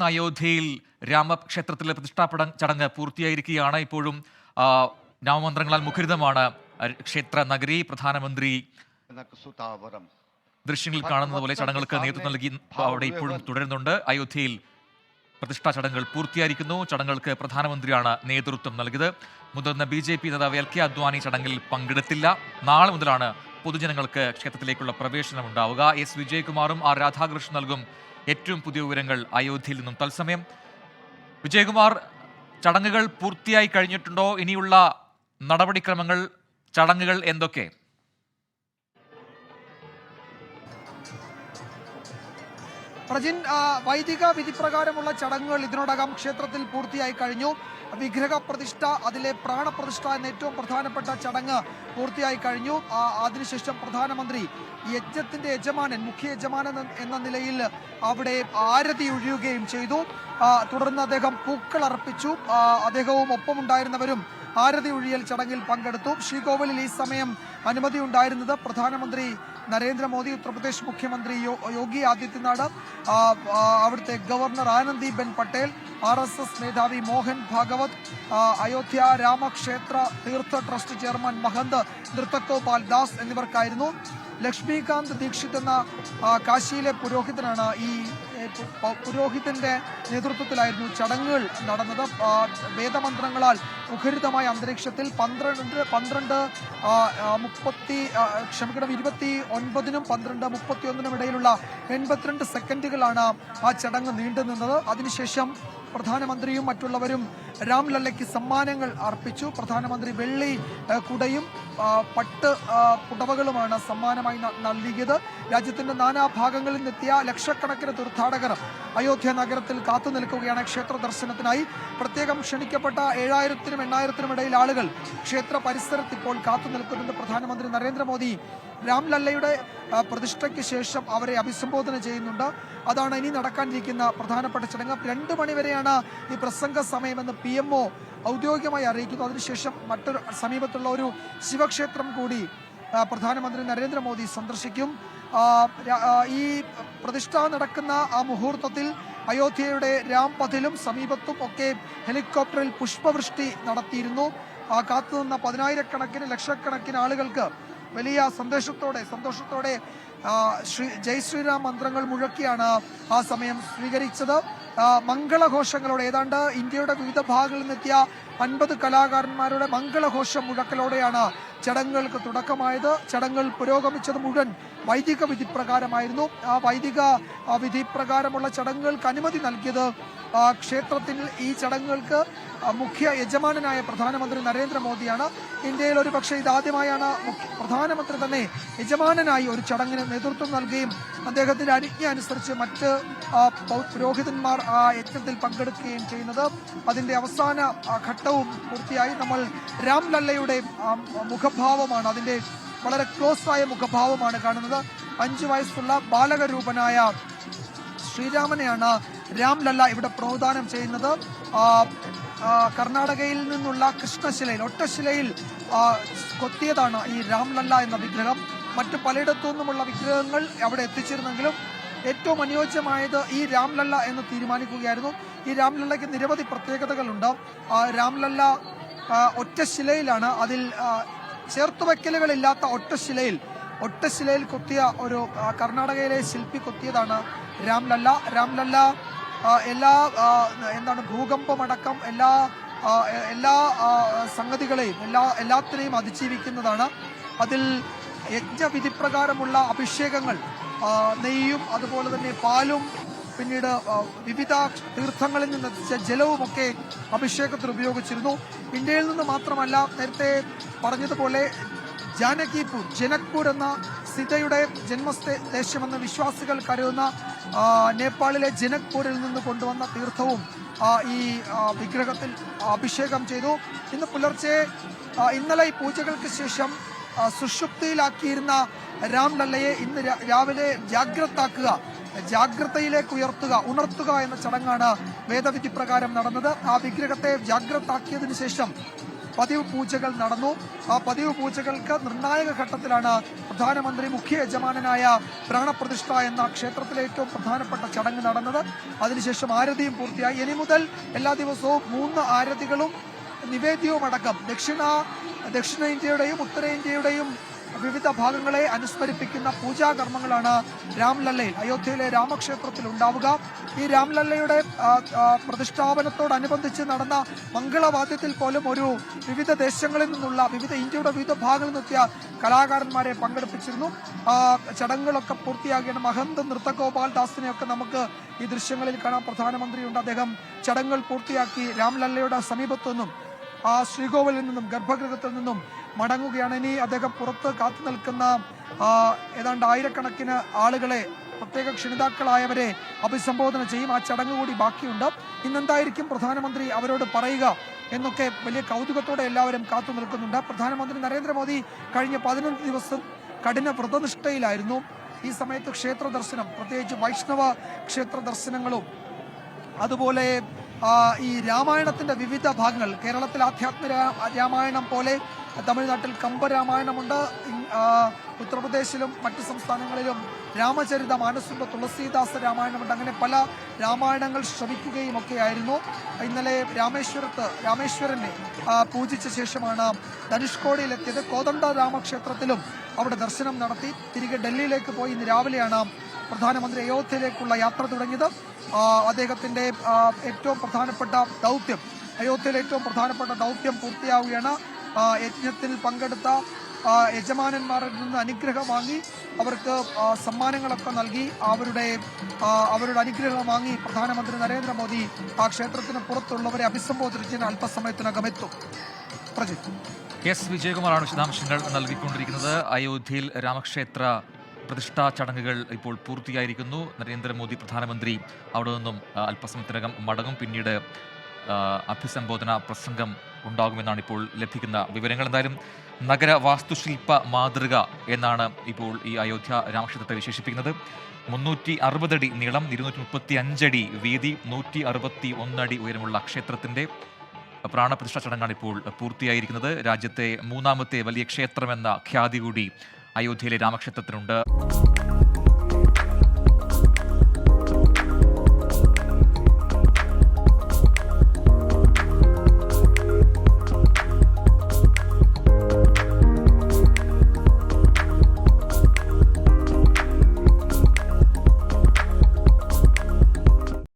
അയോധ്യയിൽ രാമക്ഷേത്രത്തിലെ പ്രതിഷ്ഠാ ചടങ്ങ് പൂർത്തിയായിരിക്കുകയാണ്. ഇപ്പോഴും നാമമന്ത്രങ്ങളാൽ മുഖരിതമാണ് ക്ഷേത്ര നഗരി. പ്രധാനമന്ത്രി ദൃശ്യങ്ങളിൽ കാണുന്നത് പോലെ ചടങ്ങുകൾക്ക് നേതൃത്വം നൽകി അവിടെ ഇപ്പോഴും തുടരുന്നുണ്ട്. അയോധ്യയിൽ പ്രതിഷ്ഠാ ചടങ്ങുകൾ പൂർത്തിയായിരിക്കുന്നു. ചടങ്ങുകൾക്ക് പ്രധാനമന്ത്രിയാണ് നേതൃത്വം നൽകിയത്. മുതിർന്ന BJP നേതാവ് LK അദ്വാനി ചടങ്ങിൽ പങ്കെടുത്തില്ല. നാളെ മുതലാണ് പൊതുജനങ്ങൾക്ക് ക്ഷേത്രത്തിലേക്കുള്ള പ്രവേശനം ഉണ്ടാവുക. S വിജയകുമാറും R രാധാകൃഷ്ണൻ നൽകും ഏറ്റവും പുതിയ വിവരങ്ങൾ അയോധ്യയിൽ നിന്നും തത്സമയം. വിജയകുമാർ, ചടങ്ങുകൾ പൂർത്തിയായി കഴിഞ്ഞിട്ടുണ്ടോ? ഇനിയുള്ള നടപടിക്രമങ്ങൾ, ചടങ്ങുകൾ എന്തൊക്കെ? പ്രജിൻ, വൈദിക വിധിപ്രകാരമുള്ള ചടങ്ങുകൾ ഇതിനോടകം ക്ഷേത്രത്തിൽ പൂർത്തിയായി കഴിഞ്ഞു. വിഗ്രഹ പ്രതിഷ്ഠ, അതിലെ പ്രാണപ്രതിഷ്ഠ എന്ന ഏറ്റവും പ്രധാനപ്പെട്ട ചടങ്ങ് പൂർത്തിയായി കഴിഞ്ഞു. അതിനുശേഷം പ്രധാനമന്ത്രി യജ്ഞത്തിന്റെ യജമാനൻ, മുഖ്യ യജമാനൻ എന്ന നിലയിൽ അവിടെ ആരതി ഒഴിയുകയും ചെയ്തു. തുടർന്ന് അദ്ദേഹം പൂക്കൾ അർപ്പിച്ചു. അദ്ദേഹവും ഒപ്പമുണ്ടായിരുന്നവരും ആരതി ഒഴിയൽ ചടങ്ങിൽ പങ്കെടുത്തു. ശ്രീകോവിലിൽ ഈ സമയം അനുമതി ഉണ്ടായിരുന്നത് പ്രധാനമന്ത്രി നരേന്ദ്രമോദി, ഉത്തർപ്രദേശ് മുഖ്യമന്ത്രി യോഗി ആദിത്യനാഥ്, അവിടുത്തെ ഗവർണർ ആനന്ദിബെൻ പട്ടേൽ, RSS മേധാവി മോഹൻ ഭാഗവത്, അയോധ്യ രാമക്ഷേത്ര തീർത്ഥ ട്രസ്റ്റ് ചെയർമാൻ മഹന്ത് നൃത്തഗോപാൽ ദാസ് എന്നിവർക്കായിരുന്നു. ലക്ഷ്മികാന്ത് ദീക്ഷിത് എന്ന കാശിയിലെ പുരോഹിതനാണ്. ഈ പുരോഹിതന്റെ നേതൃത്വത്തിലായിരുന്നു ചടങ്ങുകൾ നടന്നത്. വേദമന്ത്രങ്ങളാൽ മുഖരിതമായ അന്തരീക്ഷത്തിൽ 29-നും 12:31 ഇടയിലുള്ള 82 സെക്കൻഡുകളാണ് ആ ചടങ്ങ് നീണ്ടുനിന്നത്. അതിനുശേഷം പ്രധാനമന്ത്രിയും മറ്റുള്ളവരും രാംലല്ലയ്ക്ക് സമ്മാനങ്ങൾ അർപ്പിച്ചു. പ്രധാനമന്ത്രി വെള്ളി കുടയും പട്ട് പുടവകളുമാണ് സമ്മാനമായി നൽകിയത്. രാജ്യത്തിന്റെ നാനാഭാഗങ്ങളിൽ നിന്നെത്തിയ ലക്ഷക്കണക്കിന് തീർത്ഥാടകർ അയോധ്യ നഗരത്തിൽ കാത്തു നിൽക്കുകയാണ് ക്ഷേത്ര ദർശനത്തിനായി. പ്രത്യേകം ക്ഷണിക്കപ്പെട്ട 7000-നും 8000-നും ഇടയിൽ ആളുകൾ ക്ഷേത്ര പരിസരത്ത് ഇപ്പോൾ കാത്തു നിൽക്കുന്നുണ്ട്. പ്രധാനമന്ത്രി നരേന്ദ്രമോദി രാംലല്ലയുടെ പ്രതിഷ്ഠയ്ക്ക് ശേഷം അവരെ അഭിസംബോധന ചെയ്യുന്നുണ്ട്. അതാണ് ഇനി നടക്കാനിരിക്കുന്ന പ്രധാനപ്പെട്ട ചടങ്ങ്. 2 മണിവരെയാണ് ഈ പ്രസംഗ സമയമെന്ന് PMO ഔദ്യോഗികമായി അറിയിക്കുന്നു. അതിനുശേഷം മറ്റൊരു സമീപത്തുള്ള ഒരു ശിവക്ഷേത്രം കൂടി പ്രധാനമന്ത്രി നരേന്ദ്രമോദി സന്ദർശിക്കും. ഈ പ്രതിഷ്ഠ നടക്കുന്ന ആ മുഹൂർത്തത്തിൽ അയോധ്യയുടെ രാംപഥിലും സമീപത്തും ഒക്കെ ഹെലികോപ്റ്ററിൽ പുഷ്പവൃഷ്ടി നടത്തിയിരുന്നു. കാത്തുനിന്ന 10,000-കണക്കിന് ലക്ഷക്കണക്കിന് ആളുകൾക്ക് വലിയ സന്തോഷത്തോടെ ജയ് ശ്രീറാം മന്ത്രങ്ങൾ മുഴക്കിയാണ് ആ സമയം സ്വീകരിച്ചത്. മംഗളഘോഷങ്ങളോടെ ഏതാണ്ട് ഇന്ത്യയുടെ വിവിധ ഭാഗങ്ങളിൽ നിന്നെത്തിയ 50 കലാകാരന്മാരുടെ മംഗളഘോഷ മുഴക്കലോടെയാണ് ചടങ്ങുകൾക്ക് തുടക്കമായത്. ചടങ്ങുകൾ പുരോഗമിച്ചത് മുഴുവൻ വൈദിക വിധിപ്രകാരമായിരുന്നു. ആ വൈദിക വിധിപ്രകാരമുള്ള ചടങ്ങുകൾക്ക് അനുമതി നൽകിയത് ക്ഷേത്രത്തിൽ ഈ ചടങ്ങുകൾക്ക് മുഖ്യ യജമാനനായ പ്രധാനമന്ത്രി നരേന്ദ്രമോദിയാണ്. ഇന്ത്യയിൽ ഒരു പക്ഷേ ഇതാദ്യമായാണ് പ്രധാനമന്ത്രി തന്നെ യജമാനനായി ഒരു ചടങ്ങിന് നേതൃത്വം നൽകുകയും അദ്ദേഹത്തിന്റെ അനുജ്ഞ അനുസരിച്ച് മറ്റ് പുരോഹിതന്മാർ ആ യജ്ഞത്തിൽ പങ്കെടുക്കുകയും ചെയ്യുന്നത്. അതിന്റെ അവസാന ഘട്ടവും പൂർത്തിയായി. നമ്മൾ രാംലല്ലയുടെ മുഖഭാവമാണ്, അതിന്റെ വളരെ ക്ലോസ് ആയ മുഖഭാവമാണ് കാണുന്നത്. 5 വയസ്സുള്ള ബാലകരൂപനായ ശ്രീരാമനെയാണ് രാംലല്ല ഇവിടെ പ്രദാനം ചെയ്യുന്നത്. കർണാടകയിൽ നിന്നുള്ള കൃഷ്ണശിലയിൽ, ഒറ്റശിലയിൽ കൊത്തിയതാണ് ഈ രാംലല്ല എന്ന വിഗ്രഹം. മറ്റു പലയിടത്തു നിന്നുമുള്ള വിഗ്രഹങ്ങൾ അവിടെ എത്തിച്ചിരുന്നെങ്കിലും ഏറ്റവും അനുയോജ്യമായത് ഈ രാംലല്ല എന്ന് തീരുമാനിക്കുകയായിരുന്നു. ഈ രാംലല്ലയ്ക്ക് നിരവധി പ്രത്യേകതകളുണ്ട്. രാംലല്ല ഒറ്റശിലയിലാണ്. അതിൽ ചേർത്തുവയ്ക്കലുകളില്ലാത്ത ഒറ്റശിലയിൽ കൊത്തിയ ഒരു കർണാടകയിലെ ശില്പി കൊത്തിയതാണ് രാംലല്ല. രാംലല്ല എല്ലാ ഭൂകമ്പമടക്കം എല്ലാ സംഗതികളെയും എല്ലാത്തിനെയും അതിജീവിക്കുന്നതാണ്. അതിൽ യജ്ഞവിധിപ്രകാരമുള്ള അഭിഷേകങ്ങൾ, നെയ്യും അതുപോലെ തന്നെ പാലും പിന്നീട് വിവിധ തീർത്ഥങ്ങളിൽ നിന്ന് ജലവുമൊക്കെ അഭിഷേകത്തിൽ ഉപയോഗിച്ചിരുന്നു. ഇന്ത്യയിൽ നിന്ന് മാത്രമല്ല, നേരത്തെ പറഞ്ഞതുപോലെ ജനക്പൂർ എന്ന സീതയുടെ ജന്മദേശമെന്ന് വിശ്വാസികൾ കരുതുന്ന നേപ്പാളിലെ ജനക്പൂരിൽ നിന്ന് കൊണ്ടുവന്ന തീർത്ഥവും ഈ വിഗ്രഹത്തിൽ അഭിഷേകം ചെയ്തു. ഇന്ന് പുലർച്ചെ ഇന്നലെ ഈ പൂജകൾക്ക് ശേഷം സുഷുപ്തിയിലാക്കിയിരുന്ന രാംലല്ലയെ ഇന്ന് രാവിലെ ജാഗ്രതയിലേക്ക് ഉണർത്തുക എന്ന ചടങ്ങാണ് വേദവിധി പ്രകാരം നടന്നത്. ആ വിഗ്രഹത്തെ ജാഗ്രതാക്കിയതിനു ശേഷം പതിവ് പൂജകൾ നടന്നു. ആ പതിവ് പൂജകൾക്ക് നിർണായക ഘട്ടത്തിലാണ് പ്രധാനമന്ത്രി മുഖ്യ യജമാനനായ പ്രാണപ്രതിഷ്ഠ എന്ന ക്ഷേത്രത്തിലെ ഏറ്റവും പ്രധാനപ്പെട്ട ചടങ്ങ് നടന്നത്. അതിനുശേഷം ആരതിയും പൂർത്തിയായി. ഇനി മുതൽ എല്ലാ ദിവസവും 3 ആരതികളും നിവേദ്യവും അടക്കം ദക്ഷിണേന്ത്യയുടെയും ഉത്തരേന്ത്യയുടെയും വിവിധ ഭാഗങ്ങളെ അനുസ്മരിപ്പിക്കുന്ന പൂജാകർമ്മങ്ങളാണ് രാംലല്ലയിൽ, അയോധ്യയിലെ രാമക്ഷേത്രത്തിൽ ഉണ്ടാവുക. ഈ രാംലല്ലയുടെ പ്രതിഷ്ഠാപനത്തോടനുബന്ധിച്ച് നടന്ന മംഗളവാദ്യത്തിൽ പോലും വിവിധ ദേശങ്ങളിൽ നിന്നുള്ള ഇന്ത്യയുടെ വിവിധ ഭാഗങ്ങളിൽ നിന്നെത്തിയ കലാകാരന്മാരെ പങ്കെടുപ്പിച്ചിരുന്നു. ചടങ്ങുകളൊക്കെ പൂർത്തിയാക്കിയാണ് മഹന്ത് നൃത്തഗോപാൽ ദാസിനെയൊക്കെ നമുക്ക് ഈ ദൃശ്യങ്ങളിൽ കാണാം. പ്രധാനമന്ത്രിയുണ്ട്. അദ്ദേഹം ചടങ്ങുകൾ പൂർത്തിയാക്കി രാംലല്ലയുടെ സമീപത്തു നിന്നും ശ്രീകോവിലിൽ നിന്നും ഗർഭഗൃഹത്തിൽ നിന്നും മടങ്ങുകയാണ്. ഇനി അദ്ദേഹം പുറത്ത് കാത്തു നിൽക്കുന്ന ഏതാണ്ട് ആയിരക്കണക്കിന് ആളുകളെ, പ്രത്യേക ക്ഷണിതാക്കളായവരെ അഭിസംബോധന ചെയ്യും. ആ ചടങ്ങ് കൂടി ബാക്കിയുണ്ട്. ഇന്നെന്തായിരിക്കും പ്രധാനമന്ത്രി അവരോട് പറയുക എന്നൊക്കെ വലിയ കൗതുകത്തോടെ എല്ലാവരും കാത്തു നിൽക്കുന്നുണ്ട്. പ്രധാനമന്ത്രി നരേന്ദ്രമോദി കഴിഞ്ഞ 15 ദിവസം കഠിന വ്രതനിഷ്ഠയിലായിരുന്നു. ഈ സമയത്ത് ക്ഷേത്ര ദർശനം, പ്രത്യേകിച്ച് വൈഷ്ണവ ക്ഷേത്ര ദർശനങ്ങളും അതുപോലെ ഈ രാമായണത്തിന്റെ വിവിധ ഭാഗങ്ങൾ, കേരളത്തിൽ ആധ്യാത്മ രാമായണം പോലെ തമിഴ്നാട്ടിൽ കമ്പരാമായണമുണ്ട്, ഉത്തർപ്രദേശിലും മറ്റു സംസ്ഥാനങ്ങളിലും രാമചരിത മാനസുണ്ട്, തുളസീദാസ രാമായണമുണ്ട്. അങ്ങനെ പല രാമായണങ്ങൾ ശ്രമിക്കുകയും ഒക്കെയായിരുന്നു. ഇന്നലെ രാമേശ്വരനെ പൂജിച്ച ശേഷമാണ് ധനുഷ്കോടിയിലെത്തിയത്. കോദണ്ഡ രാമക്ഷേത്രത്തിലും അവിടെ ദർശനം നടത്തി തിരികെ ഡൽഹിയിലേക്ക് പോയി. ഇന്ന് രാവിലെയാണ് പ്രധാനമന്ത്രി അയോധ്യയിലേക്കുള്ള യാത്ര തുടങ്ങിയത്. അദ്ദേഹത്തിന്റെ ഏറ്റവും പ്രധാനപ്പെട്ട ദൗത്യം, അയോധ്യയിലെ ഏറ്റവും പ്രധാനപ്പെട്ട ദൗത്യം പൂർത്തിയാവുകയാണ്. യജ്ഞത്തിൽ പങ്കെടുത്ത യജമാനന്മാരിൽ നിന്ന് അനുഗ്രഹം വാങ്ങി അവർക്ക് സമ്മാനങ്ങളൊക്കെ നൽകി അവരുടെ അനുഗ്രഹം വാങ്ങി പ്രധാനമന്ത്രി നരേന്ദ്രമോദി ആ ക്ഷേത്രത്തിന് പുറത്തുള്ളവരെ അഭിസംബോധന ചെയ്യാൻ അല്പസമയത്തിനകം എത്തും. പ്രജിത്ത്. എസ് വിജയകുമാറാണ് വിശദാംശങ്ങൾ നൽകിക്കൊണ്ടിരിക്കുന്നത്. അയോധ്യയിൽ രാമക്ഷേത്ര പ്രതിഷ്ഠാ ചടങ്ങുകൾ ഇപ്പോൾ പൂർത്തിയായിരിക്കുന്നു. നരേന്ദ്രമോദി പ്രധാനമന്ത്രി അവിടെ നിന്നും അല്പസമയത്തിനകം മടങ്ങും. പിന്നീട് അഭിസംബോധന പ്രസംഗം ഉണ്ടാകുമെന്നാണ് ഇപ്പോൾ ലഭിക്കുന്ന വിവരങ്ങൾ. എന്തായാലും നഗര വാസ്തുശില്പ മാതൃക എന്നാണ് ഇപ്പോൾ ഈ അയോധ്യ രാമക്ഷേത്രത്തെ വിശേഷിപ്പിക്കുന്നത്. 360 അടി നീളം, 235 അടി വീതി, 161 അടി ഉയരമുള്ള ക്ഷേത്രത്തിന്റെ പ്രാണപ്രതിഷ്ഠാ ചടങ്ങാണ് ഇപ്പോൾ പൂർത്തിയായിരിക്കുന്നത്. രാജ്യത്തെ 3ാമത്തെ വലിയ ക്ഷേത്രമെന്ന ഖ്യാതി കൂടി അയോധ്യയിലെ രാമക്ഷേത്രത്തിനുണ്ട്.